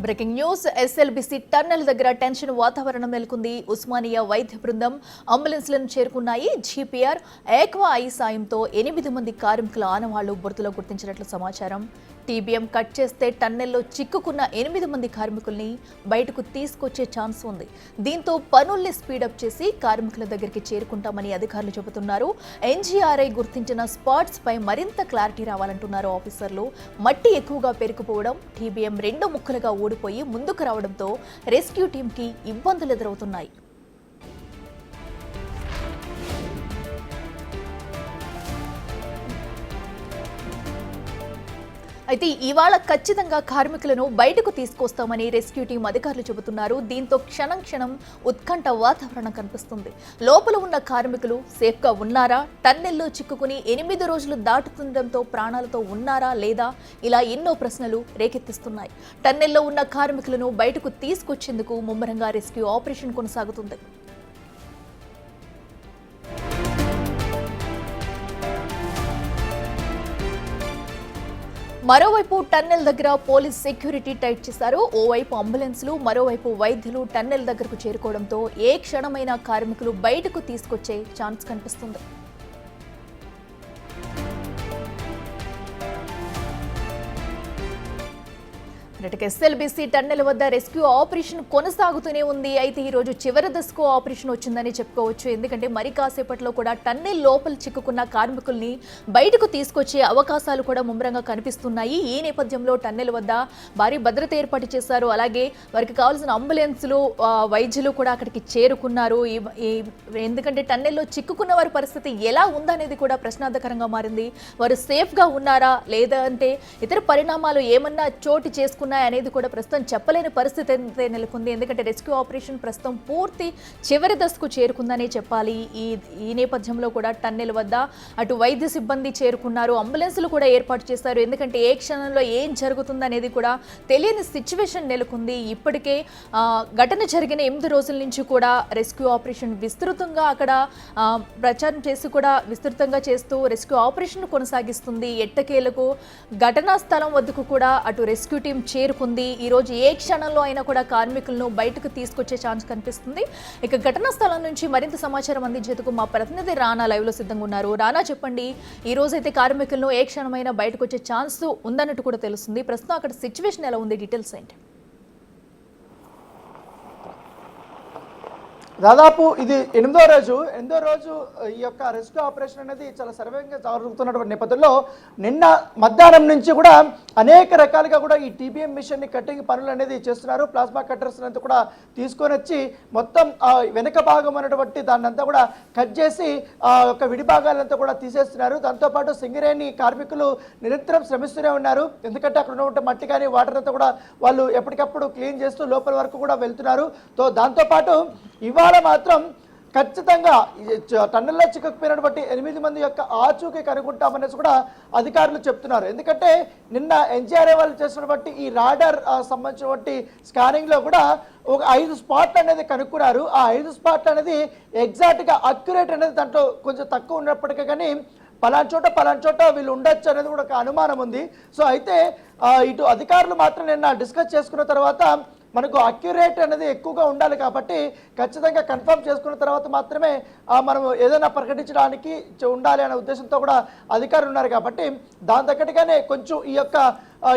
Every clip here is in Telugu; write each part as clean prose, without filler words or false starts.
బ్రేకింగ్ న్యూస్ ఎస్ఎల్బిసి టన్నెల్ దగ్గర టెన్షన్ వాతావరణం నెలకొంది. ఉస్మానియా వైద్య బృందం అంబులెన్స్లను చేరుకున్నాయి. జీపీఆర్ ఏక్వా ఐ సాయంతో 8 మంది కార్మికుల ఆనవాళ్లు బురదలో గుర్తించినట్లు సమాచారం. టీబీఎం కట్ చేస్తే టన్నెల్లో చిక్కుకున్న 8 మంది కార్మికుల్ని బయటకు తీసుకొచ్చే ఛాన్స్ ఉంది. దీంతో పనుల్ని స్పీడప్ చేసి కార్మికుల దగ్గరికి చేరుకుంటామని అధికారులు చెబుతున్నారు. ఎన్జీఆర్ఐ గుర్తించిన స్పాట్స్ పై మరింత క్లారిటీ రావాలంటున్నారు ఆఫీసర్లు. మట్టి ఎక్కువగా పెరిగిపోవడం, టీబీఎం 2 ముక్కలుగా ఓడిపోయి ముందుకు రావడంతో రెస్క్యూ టీంకి ఇబ్బందులు ఎదురవుతున్నాయి. అయితే ఇవాళ ఖచ్చితంగా కార్మికులను బయటకు తీసుకొస్తామని రెస్క్యూ టీం అధికారులు చెబుతున్నారు. దీంతో క్షణం క్షణం ఉత్కంఠ వాతావరణం కనిపిస్తుంది. లోపల ఉన్న కార్మికులు సేఫ్గా ఉన్నారా, టన్నెల్లో చిక్కుకుని 8 రోజులు దాటుతుండటంతో ప్రాణాలతో ఉన్నారా లేదా, ఇలా ఎన్నో ప్రశ్నలు రేకెత్తిస్తున్నాయి. టన్నెల్లో ఉన్న కార్మికులను బయటకు తీసుకొచ్చేందుకు ముమ్మరంగా రెస్క్యూ ఆపరేషన్ కొనసాగుతుంది. మరోవైపు టన్నెల్ దగ్గర పోలీస్ సెక్యూరిటీ టైట్ చేశారు. ఓవైపు అంబులెన్స్లు, మరోవైపు వైద్యులు టన్నెల్ దగ్గరకు చేరుకోవడంతో ఏ క్షణమైనా కార్మికులు బయటకు తీసుకొచ్చే ఛాన్స్ కనిపిస్తుంది. ఎస్ఎల్బిసి టన్నెల్ వద్ద రెస్క్యూ ఆపరేషన్ కొనసాగుతూనే ఉంది. అయితే ఈ రోజు చివరి దశకు ఆపరేషన్ వచ్చిందని చెప్పుకోవచ్చు. ఎందుకంటే మరి కాసేపట్లో కూడా టన్నెల్ లోపల చిక్కుకున్న కార్మికుల్ని బయటకు తీసుకొచ్చే అవకాశాలు కూడా ముమ్మరంగా కనిపిస్తున్నాయి. ఈ నేపథ్యంలో టన్నెల్ వద్ద భారీ భద్రత ఏర్పాటు చేశారు. అలాగే వారికి కావాల్సిన అంబులెన్స్లు, వైద్యులు కూడా అక్కడికి చేరుకున్నారు. ఎందుకంటే టన్నెల్లో చిక్కుకున్న వారి పరిస్థితి ఎలా ఉందనేది కూడా ప్రశ్నార్థకరంగా మారింది. వారు సేఫ్గా ఉన్నారా లేదా అంటే ఇతర పరిణామాలు ఏమన్నా చోటు చేసుకున్నాయి అనేది కూడా ప్రస్తుతం చెప్పలేని పరిస్థితి అయితే నెలకొంది. ఎందుకంటే రెస్క్యూ ఆపరేషన్ ప్రస్తుతం పూర్తి చివరి దశకు చేరుకుందనే చెప్పాలి. ఈ నేపథ్యంలో కూడా టన్నెల్ వద్ద అటు వైద్య సిబ్బంది చేరుకున్నారు, అంబులెన్స్లు కూడా ఏర్పాటు చేశారు. ఎందుకంటే ఏ క్షణంలో ఏం జరుగుతుంది అనేది కూడా తెలియని సిచ్యువేషన్ నెలకొంది. ఇప్పటికే ఘటన జరిగిన 8 రోజుల నుంచి కూడా రెస్క్యూ ఆపరేషన్ విస్తృతంగా అక్కడ ప్రచారం చేసి కూడా విస్తృతంగా చేస్తూ రెస్క్యూ ఆపరేషన్ కొనసాగిస్తుంది. ఎట్టకేలకు ఘటనా స్థలం వద్దకు కూడా అటు రెస్క్యూ టీం చేరుకుంది. ఈ రోజు ఏ క్షణంలో అయినా కూడా కార్మికులను బయటకు తీసుకొచ్చే ఛాన్స్ కనిపిస్తుంది. ఇక ఘటనా స్థలం నుంచి మరింత సమాచారం అందించేందుకు మా ప్రతినిధి రానా లైవ్ లో సిద్ధంగా ఉన్నారు. రానా, చెప్పండి, ఈ రోజు అయితే కార్మికులను ఏ క్షణమైనా బయటకు వచ్చే ఛాన్స్ ఉందన్నట్టు కూడా తెలుస్తుంది. ప్రస్తుతం అక్కడ సిచ్యువేషన్ ఎలా ఉంది, డీటెయిల్స్ ఏంటి? దాదాపు ఇది 8వ రోజు ఈ యొక్క రెస్క్యూ ఆపరేషన్ అనేది చాలా సర్వేగా జరుగుతున్నటువంటి నేపథ్యంలో నిన్న మధ్యాహ్నం నుంచి కూడా అనేక రకాలుగా కూడా ఈ టీబీఎం మిషన్ కట్టింగ్ పనులు అనేది చేస్తున్నారు. ప్లాస్మా కట్టర్స్ అంతా కూడా తీసుకొని వచ్చి మొత్తం వెనక భాగం అనేటువంటి దాన్ని అంతా కూడా కట్ చేసి ఒక విడి భాగాలంతా కూడా తీసేస్తున్నారు. దాంతోపాటు సింగరేణి కార్మికులు నిరంతరం శ్రమిస్తూనే ఉన్నారు. ఎందుకంటే అక్కడ ఉన్నటువంటి మట్టి కానీ వాటర్ అంతా కూడా వాళ్ళు ఎప్పటికప్పుడు క్లీన్ చేస్తూ లోపల వరకు కూడా వెళ్తున్నారు. దాంతోపాటు ఇవాళ మాత్రం ఖచ్చితంగా టన్నెల్లో చిక్కుకుపోయినటువంటి 8 మంది యొక్క ఆచూకీ కనుక్కుంటామనేసి కూడా అధికారులు చెప్తున్నారు. ఎందుకంటే నిన్న ఎన్జీఆర్ఐ వాళ్ళు చేసినటువంటి ఈ రాడార్ సంబంధించినటువంటి స్కానింగ్లో కూడా ఒక 5 స్పాట్లు అనేది కనుక్కున్నారు. ఆ 5 స్పాట్లు అనేది ఎగ్జాక్ట్గా అక్యురేట్ అనేది దాంట్లో కొంచెం తక్కువ ఉన్నప్పటికీ కానీ పలానా చోట వీళ్ళు ఉండొచ్చు అనేది కూడా ఒక అనుమానం ఉంది. సో అయితే ఇటు అధికారులు మాత్రం నిన్న డిస్కస్ చేసుకున్న తర్వాత మనకు అక్యురేట్ అనేది ఎక్కువగా ఉండాలి కాబట్టి ఖచ్చితంగా కన్ఫర్మ్ చేసుకున్న తర్వాత మాత్రమే మనం ఏదైనా ప్రకటించడానికి ఉండాలి అనే ఉద్దేశంతో కూడా అధికారులు ఉన్నారు. కాబట్టి దాని తగ్గట్టుగానే కొంచెం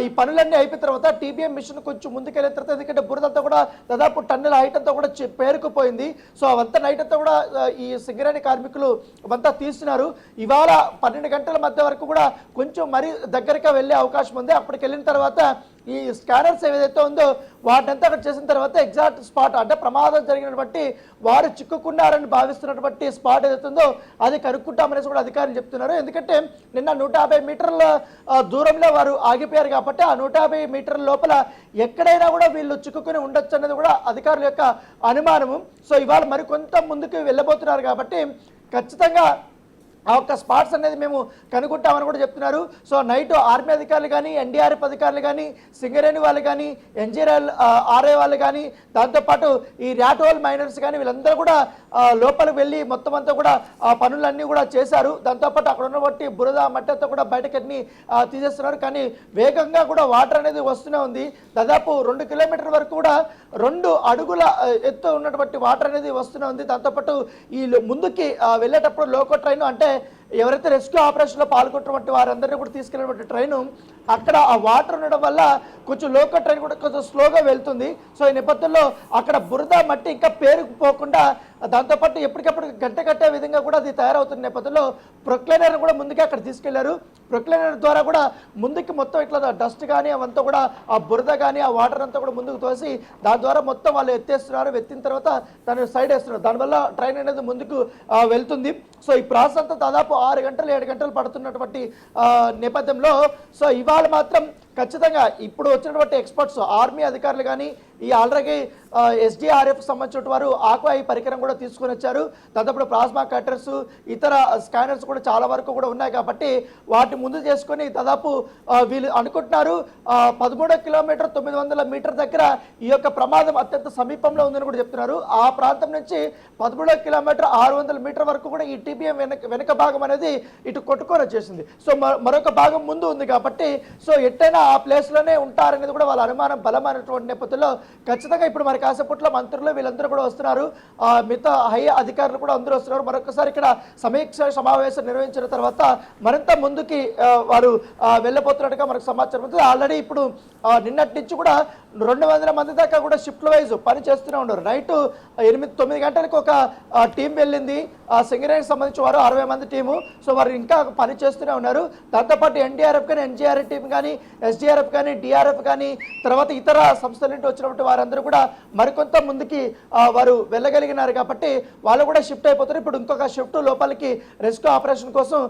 ఈ పనులన్నీ అయిపోయిన తర్వాత టీబీఎం మిషన్ కొంచెం ముందుకెళ్ళిన తర్వాత, ఎందుకంటే బురదంతా కూడా దాదాపు టన్నుల హైట్ అంతా కూడా పేరుకుపోయింది. సో అవంతా నైట్ అంతా కూడా ఈ సింగరేణి కార్మికులు అవంతా తీస్తున్నారు. ఇవాళ 12 గంటల మధ్య వరకు కూడా కొంచెం మరీ దగ్గరగా వెళ్ళే అవకాశం ఉంది. అప్పటికి వెళ్ళిన తర్వాత ఈ స్కానర్స్ ఏదైతే ఉందో వాటినంతా అక్కడ చేసిన తర్వాత ఎగ్జాక్ట్ స్పాట్ అంటే ప్రమాదం జరిగినటువంటి వారు చిక్కుకున్నారని భావిస్తున్నటువంటి స్పాట్ ఏదైతే ఉందో అది కనుక్కుంటామనేసి కూడా అధికారులు చెప్తున్నారు. ఎందుకంటే నిన్న 150 మీటర్ల దూరంలో వారు ఆగిపోయారు కాబట్టి ఆ 150 మీటర్ల లోపల ఎక్కడైనా కూడా వీళ్ళు చిక్కుకుని ఉండొచ్చు అనేది కూడా అధికారుల యొక్క అనుమానము. సో ఇవాళ మరికొంత ముందుకు వెళ్ళబోతున్నారు కాబట్టి ఖచ్చితంగా ఆ ఒక్క స్పాట్స్ అనేది మేము కనుక్కుంటామని కూడా చెప్తున్నారు. సో నైట్ ఆర్మీ అధికారులు కానీ, ఎన్డీఆర్ఎఫ్ అధికారులు కానీ, సింగరేణి వాళ్ళు కానీ, ఎన్జీఆర్ఎల్ ఆర్ఐ వాళ్ళు కానీ, దాంతోపాటు ఈ ర్యాటోల్ మైనర్స్ కానీ వీళ్ళందరూ కూడా లోపలికి వెళ్ళి మొత్తం అంతా కూడా ఆ పనులన్నీ కూడా చేశారు. దాంతోపాటు అక్కడ ఉన్నటువంటి బురద మట్టి అంతా కూడా బయటకన్నీ తీసేస్తున్నారు. కానీ వేగంగా కూడా వాటర్ అనేది వస్తూనే ఉంది. దాదాపు 2 కిలోమీటర్ల వరకు కూడా 2 అడుగుల ఎత్తు ఉన్నటువంటి వాటర్ అనేది వస్తూనే ఉంది. దాంతోపాటు ఈ ముందుకి వెళ్ళేటప్పుడు లోకో ట్రైన్ అంటే ఎవరైతే రెస్క్యూ ఆపరేషన్లో పాల్గొన్నటువంటి వారందరినీ కూడా తీసుకెళ్ళినటువంటి ట్రైను అక్కడ ఆ వాటర్ ఉండడం వల్ల కొంచెం లోకల్ ట్రైన్ కూడా కొంచెం స్లోగా వెళ్తుంది. సో ఈ నేపథ్యంలో అక్కడ బురద మట్టి ఇంకా పేరుకుపోకుండా దాంతోపాటు ఎప్పటికప్పుడు గంట కట్టే విధంగా కూడా అది తయారవుతున్న నేపథ్యంలో ప్రొక్లైనర్ కూడా ముందుకే అక్కడ తీసుకెళ్లారు. ప్రొక్లైనర్ ద్వారా కూడా ముందుకి మొత్తం ఇట్లా డస్ట్ కానీ అవంతా కూడా ఆ బురద కానీ ఆ వాటర్ అంతా కూడా ముందుకు తోసి దాని ద్వారా మొత్తం వాళ్ళు ఎత్తేస్తున్నారు. ఎత్తిన తర్వాత దాన్ని సైడ్ వేస్తున్నారు. దానివల్ల ట్రైన్ అనేది ముందుకు వెళ్తుంది. సో ఈ ప్రాసెస్ అంతా దాదాపు 6 గంటలు 7 గంటలు పడుతున్నటువంటి నేపథ్యంలో సో ఇవాళ మాత్రం ఖచ్చితంగా ఇప్పుడు వచ్చినటువంటి ఎక్స్పర్ట్స్ ఆర్మీ అధికారులు కానీ ఈ ఆల్రెడీ ఎస్డీఆర్ఎఫ్ సంబంధించిన వారు ఆక్వా ఈ పరికరం కూడా తీసుకొని వచ్చారు. దాదాపు ప్లాస్మా కట్టర్స్ ఇతర స్కానర్స్ కూడా చాలా వరకు కూడా ఉన్నాయి కాబట్టి వాటి ముందు చేసుకొని దాదాపు వీళ్ళు అనుకుంటున్నారు 13 కిలోమీటర్ 900 మీటర్ దగ్గర ఈ యొక్క ప్రమాదం అత్యంత సమీపంలో ఉందని కూడా చెప్తున్నారు. ఆ ప్రాంతం నుంచి 13 కిలోమీటర్ 600 మీటర్ వరకు కూడా ఈ టీబీఎం వెనక భాగం అనేది ఇటు కొట్టుకొని వచ్చేసింది. సో మరొక భాగం ముందు ఉంది కాబట్టి సో ఎట్టైనా ఆ ప్లేస్లోనే ఉంటారనేది కూడా వాళ్ళ అనుమానం బలమైనటువంటి నేపథ్యంలో ఖచ్చితంగా ఇప్పుడు మరి కాసేపట్లో మంత్రులు వీళ్ళందరూ కూడా వస్తున్నారు. మిగతా హై అధికారులు కూడా అందరూ వస్తున్నారు. మరొకసారి ఇక్కడ సమీక్ష సమావేశం నిర్వహించిన తర్వాత మరింత ముందుకి వారు వెళ్ళబోతున్నట్టుగా మనకు సమాచారం ఉంది. ఆల్రెడీ ఇప్పుడు నిన్నటి నుంచి కూడా 200 మంది దాకా కూడా షిఫ్ట్ వైజ్ పని చేస్తూనే ఉన్నారు. నైట్ 8-9 గంటలకు ఒక టీం వెళ్ళింది. సింగరేణికి సంబంధించి వారు 60 మంది టీము. సో వారు ఇంకా పని చేస్తూనే ఉన్నారు. దాంతోపాటు ఎన్డీఆర్ఎఫ్ కానీ ఎన్జీఆర్ఎఫ్ టీం కానీ ఎస్డీఆర్ఎఫ్ కానీ డిఆర్ఎఫ్ కానీ తర్వాత ఇతర సంస్థల నుండి వచ్చినటువంటి వారందరూ కూడా మరికొంత ముందుకి వారు వెళ్ళగలిగినారు కాబట్టి వాళ్ళు కూడా షిఫ్ట్ అయిపోతారు. ఇప్పుడు ఇంకొక షిఫ్ట్ లోపలికి రెస్క్యూ ఆపరేషన్ కోసం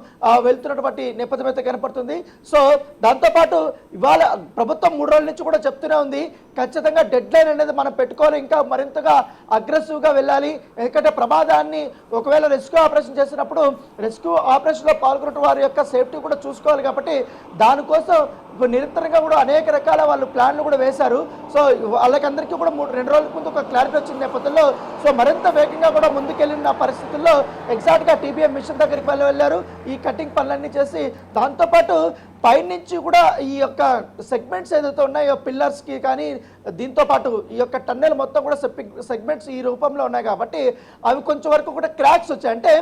వెళ్తున్నటువంటి నేపథ్యం అయితే కనపడుతుంది. సో దాంతోపాటు ఇవాళ ప్రభుత్వం 3 రోజుల నుంచి కూడా చెప్తూనే ఉంది ఖచ్చితంగా డెడ్ లైన్ అనేది మనం పెట్టుకోవాలి, ఇంకా మరింతగా అగ్రెసివ్గా వెళ్ళాలి. ఎందుకంటే ప్రమాదాన్ని ఒకవేళ రెస్క్యూ ఆపరేషన్ చేసినప్పుడు రెస్క్యూ ఆపరేషన్లో పాల్గొన్న వారి యొక్క సేఫ్టీ కూడా చూసుకోవాలి కాబట్టి దానికోసం నిరంతరంగా కూడా అనేక రకాల వాళ్ళు ప్లాన్లు కూడా వేశారు. సో వాళ్ళకందరికీ కూడా 2 రోజుల ముందు ఒక క్లారిటీ వచ్చిన నేపథ్యంలో సో మరింత వేగంగా కూడా ముందుకెళ్ళిన పరిస్థితుల్లో ఎగ్జాక్ట్గా టీబీఎం మిషన్ దగ్గరికి వెళ్ళారు. ఈ కటింగ్ పనులన్నీ చేసి దాంతోపాటు పైనుంచి కూడా ఈ యొక్క సెగ్మెంట్స్ ఏదైతే ఉన్నాయో పిల్లర్స్కి కానీ దీంతో పాటు ఈ యొక్క టన్నెల్ మొత్తం కూడా సెగ్మెంట్స్ ఈ రూపంలో ఉన్నాయి కాబట్టి అవి కొంచెం వరకు కూడా క్రాక్స్ వచ్చాయి. అంటే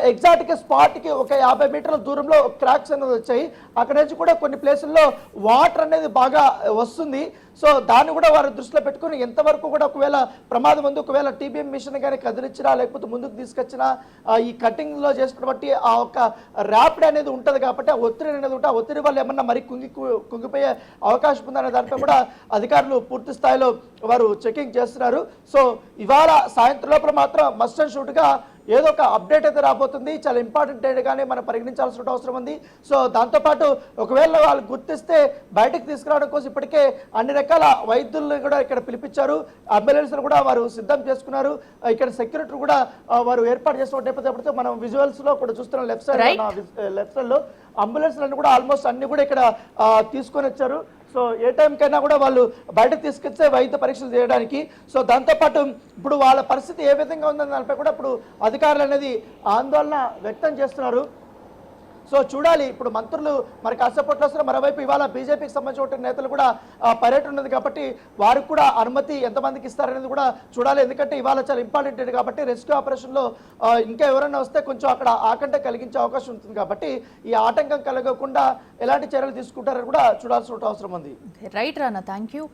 ఎగ్జాక్ట్గా స్పాట్కి ఒక 50 మీటర్ల దూరంలో క్రాక్స్ అనేది వచ్చాయి. అక్కడ నుంచి కూడా కొన్ని ప్లేసుల్లో వాటర్ అనేది బాగా వస్తుంది. సో దాన్ని కూడా వారు దృష్టిలో పెట్టుకుని ఎంతవరకు కూడా ఒకవేళ ప్రమాదం ఉంది ఒకవేళ టీబీఎం మిషన్ కానీ కదిలిచ్చినా లేకపోతే ముందుకు తీసుకొచ్చినా ఈ కటింగ్లో చేసినటువంటి ఆ ఒక ర్యాపిడ్ అనేది ఉంటుంది కాబట్టి ఆ ఒత్తిడి అనేది ఉంటే ఆ ఒత్తిడి వల్ల ఏమన్నా మరి కుంగిపోయే అవకాశం ఉందనే దానిపై కూడా అధికారులు పూర్తి స్థాయిలో వారు చెకింగ్ చేస్తున్నారు. సో ఇవాళ సాయంత్రం లోపల మాత్రం మస్ట్ అండ్ షూట్గా ఏదో ఒక అప్డేట్ అయితే రాబోతుంది. చాలా ఇంపార్టెంట్ డేట్గానే మనం పరిగణించాల్సిన అవసరం ఉంది. సో దాంతోపాటు ఒకవేళ వాళ్ళు గుర్తిస్తే బయటకు తీసుకురావడం కోసం ఇప్పటికే అన్ని రకాల వైద్యులను కూడా ఇక్కడ పిలిపించారు. అంబులెన్స్లు కూడా వారు సిద్ధం చేసుకున్నారు. ఇక్కడ సెక్యూరిటీ కూడా వారు ఏర్పాటు చేసిన నేపథ్యంలో మనం విజువల్స్లో కూడా చూస్తున్నాం. లెఫ్ట్ సైడ్లో అంబులెన్స్లను కూడా ఆల్మోస్ట్ అన్ని కూడా ఇక్కడ తీసుకొని వచ్చారు. సో ఏ టైంకైనా కూడా వాళ్ళు బయటకు తీసుకొచ్చే వైద్య పరీక్షలు చేయడానికి. సో దాంతోపాటు ఇప్పుడు వాళ్ళ పరిస్థితి ఏ విధంగా ఉందన్న దానిపై కూడా ఇప్పుడు అధికారులు అనేది ఆందోళన వ్యక్తం చేస్తున్నారు. సో చూడాలి ఇప్పుడు మంత్రులు మరి కాసేపట్లో వస్తారు. మరోవైపు ఇవాళ బీజేపీకి సంబంధించిన నేతలు కూడా పర్యటన ఉన్నది కాబట్టి వారికి కూడా అనుమతి ఎంతమందికి ఇస్తారనేది కూడా చూడాలి. ఎందుకంటే ఇవాళ చాలా ఇంపార్టెంట్ కాబట్టి రెస్క్యూ ఆపరేషన్లో ఇంకా ఎవరైనా వస్తే కొంచెం అక్కడ ఆటంకం కలిగించే అవకాశం ఉంటుంది కాబట్టి ఈ ఆటంకం కలగకుండా ఎలాంటి చర్యలు తీసుకుంటారని కూడా చూడాల్సిన అవసరం ఉంది. Right Rana, thank you.